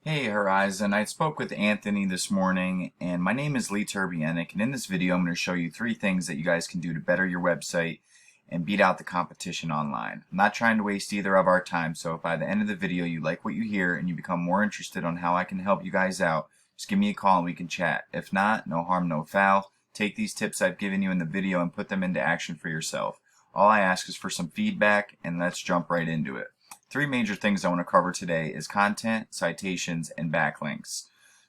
Hey Horizon, I spoke with Anthony this morning and my name is Lee Turbienik, and in this video I'm going to show you 3 things that you guys can do to better your website and beat out the competition online. I'm not trying to waste either of our time, so if by the end of the video you like what you hear and you become more interested on how I can help you guys out, just give me a call and we can chat. If not, no harm, no foul. Take these tips I've given you in the video and put them into action for yourself. All I ask is for some feedback, and let's jump right into it. 3 major things I want to cover today is content, citations, and backlinks.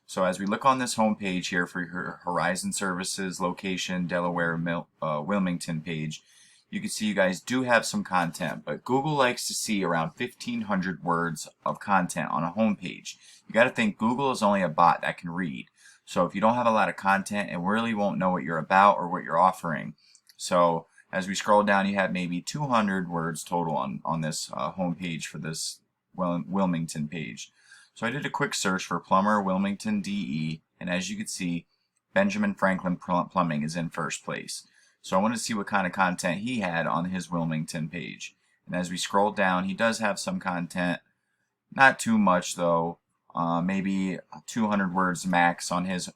So as we look on this home page here for your Horizon Services location, Delaware, Wilmington page, you can see you guys do have some content, but Google likes to see around 1,500 words of content on a home page. You got to think Google is only a bot that can read. So if you don't have a lot of content, it really won't know what you're about or what you're offering. So as we scroll down, you have maybe 200 words total on this home page for this Wilmington page. So I did a quick search for plumber Wilmington DE, and as you can see, Benjamin Franklin Plumbing is in first place. So I wanted to see what kind of content he had on his Wilmington page. And as we scroll down, he does have some content, not too much though, maybe 200 words max on his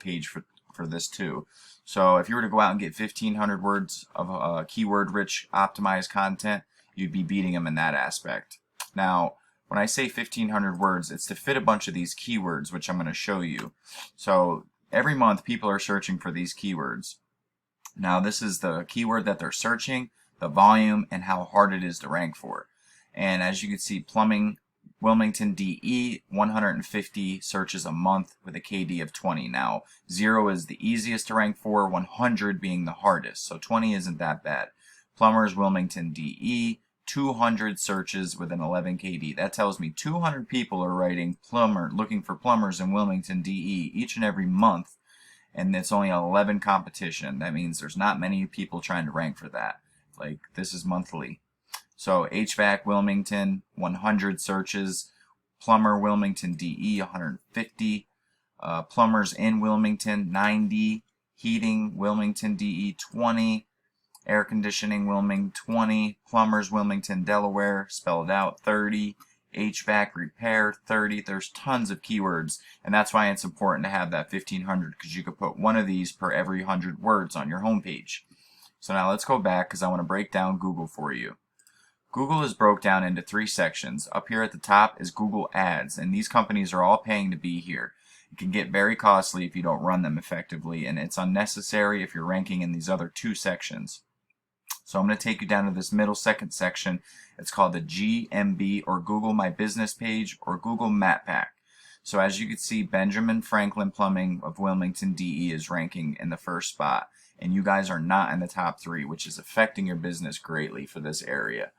page for this too. So if you were to go out and get 1,500 words of keyword-rich optimized content, you'd be beating him in that aspect. Now, when I say 1,500 words, it's to fit a bunch of these keywords, which I'm going to show you. So every month, people are searching for these keywords. Now, this is the keyword that they're searching, the volume, and how hard it is to rank for. And as you can see, plumbing Wilmington DE, 150 searches a month with a KD of 20. Now, 0 is the easiest to rank for, 100 being the hardest, so 20 isn't that bad. Plumbers Wilmington DE, 200 searches with an 11 KD. That tells me 200 people are writing looking for plumbers in Wilmington DE each and every month, and it's only 11 competition. That means there's not many people trying to rank for that. Like, this is monthly. So HVAC Wilmington, 100 searches. Plumber Wilmington DE, 150. Plumbers in Wilmington, 90. Heating Wilmington DE, 20. Air conditioning Wilmington, 20. Plumbers Wilmington, Delaware, spelled out, 30. HVAC repair, 30. There's tons of keywords, and that's why it's important to have that 1,500, because you could put one of these per every 100 words on your homepage. So now let's go back, because I want to break down Google for you. Google is broke down into 3 sections. Up here at the top is Google Ads, and these companies are all paying to be here. It can get very costly if you don't run them effectively, and it's unnecessary if you're ranking in these other 2 sections. So I'm going to take you down to this middle second section. It's called the GMB, or Google My Business page, or Google Map Pack. So as you can see, Benjamin Franklin Plumbing of Wilmington DE is ranking in the first spot, and you guys are not in the top 3, which is affecting your business greatly for this area.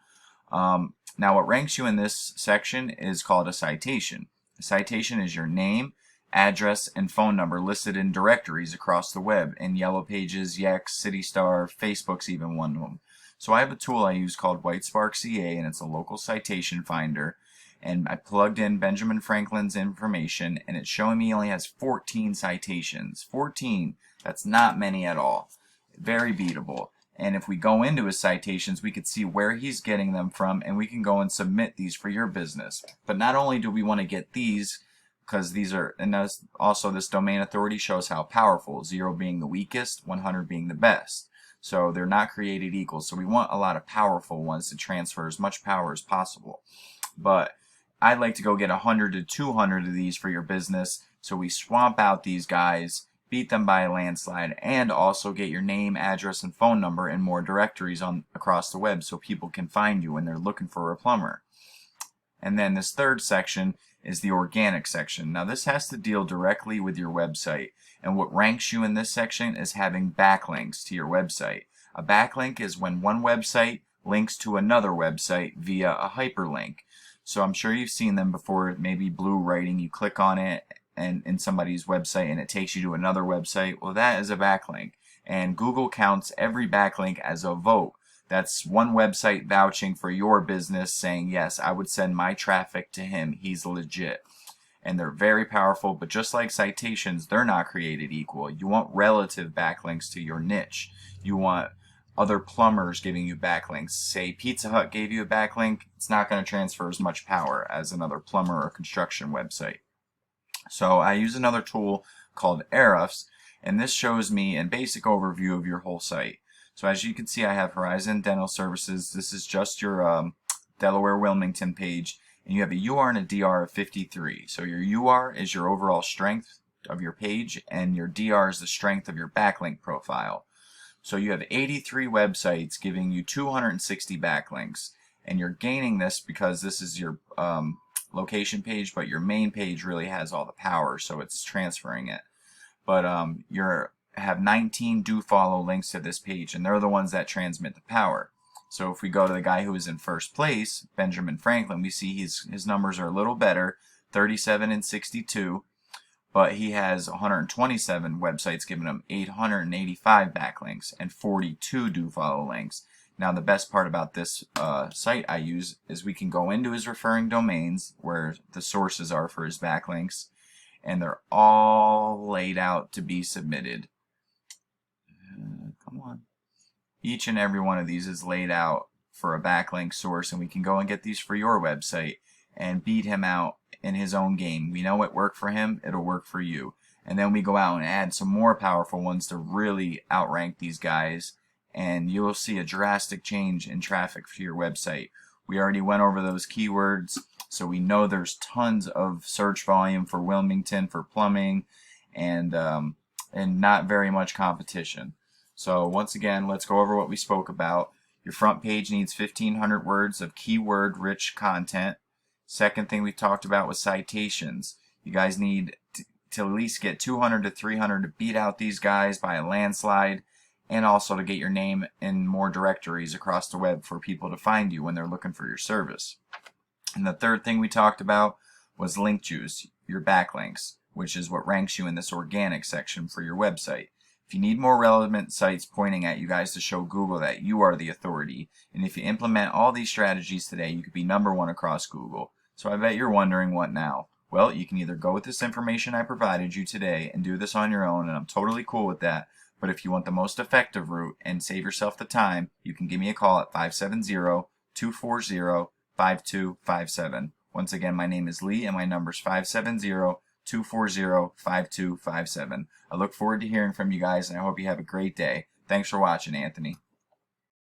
Now what ranks you in this section is called a citation. A citation is your name, address, and phone number listed in directories across the web, in Yellow Pages, Yext, CityStar, Facebook's even one of them. So I have a tool I use called Whitespark CA, and it's a local citation finder, and I plugged in Benjamin Franklin's information, and it's showing me he only has 14 citations. 14, that's not many at all. Very beatable. And if we go into his citations, we could see where he's getting them from, and we can go and submit these for your business. But not only do we want to get these, because these are, and also this domain authority shows how powerful, 0 being the weakest, 100 being the best. So they're not created equal. So we want a lot of powerful ones to transfer as much power as possible. But I'd like to go get 100 to 200 of these for your business. So we swamp out these guys, beat them by a landslide, and also get your name, address, and phone number in more directories across the web so people can find you when they're looking for a plumber. And then this third section is the organic section. Now this has to deal directly with your website, and what ranks you in this section is having backlinks to your website. A backlink is when one website links to another website via a hyperlink. So I'm sure you've seen them before, maybe blue writing, you click on it and in somebody's website and it takes you to another website. Well, that is a backlink, and Google counts every backlink as a vote. That's one website vouching for your business, saying, yes, I would send my traffic to him, he's legit. And they're very powerful, but just like citations, they're not created equal. You want relative backlinks to your niche. You want other plumbers giving you backlinks. Say Pizza Hut gave you a backlink, it's not going to transfer as much power as another plumber or construction website. So I use another tool called Ahrefs, and this shows me a basic overview of your whole site. So as you can see, I have Horizon Dental Services. This is just your Delaware Wilmington page, and you have a UR and a DR of 53. So your UR is your overall strength of your page, and your DR is the strength of your backlink profile. So you have 83 websites giving you 260 backlinks, and you're gaining this because this is your location page, but your main page really has all the power, so it's transferring it. But you have 19 do follow links to this page, and they're the ones that transmit the power. So if we go to the guy who is in first place, Benjamin Franklin, we see his numbers are a little better, 37 and 62, but he has 127 websites giving him 885 backlinks and 42 do follow links. Now the best part about this site I use is we can go into his referring domains where the sources are for his backlinks, and they're all laid out to be submitted. Come on. Each and every one of these is laid out for a backlink source, and we can go and get these for your website and beat him out in his own game. We know it worked for him, it'll work for you. And then we go out and add some more powerful ones to really outrank these guys, and you'll see a drastic change in traffic for your website. We already went over those keywords, so we know there's tons of search volume for Wilmington for plumbing, and not very much competition. So once again, let's go over what we spoke about. Your front page needs 1,500 words of keyword-rich content. Second thing we talked about was citations. You guys need to at least get 200 to 300 to beat out these guys by a landslide, and also to get your name in more directories across the web for people to find you when they're looking for your service. And the third thing we talked about was link juice, your backlinks, which is what ranks you in this organic section for your website. If you need more relevant sites pointing at you guys to show Google that you are the authority, and if you implement all these strategies today, you could be #1 across Google. So I bet you're wondering, what now? Well, you can either go with this information I provided you today and do this on your own, and I'm totally cool with that. But if you want the most effective route and save yourself the time, you can give me a call at 570-240-5257. Once again, my name is Lee, and my number is 570-240-5257. I look forward to hearing from you guys, and I hope you have a great day. Thanks for watching, Anthony.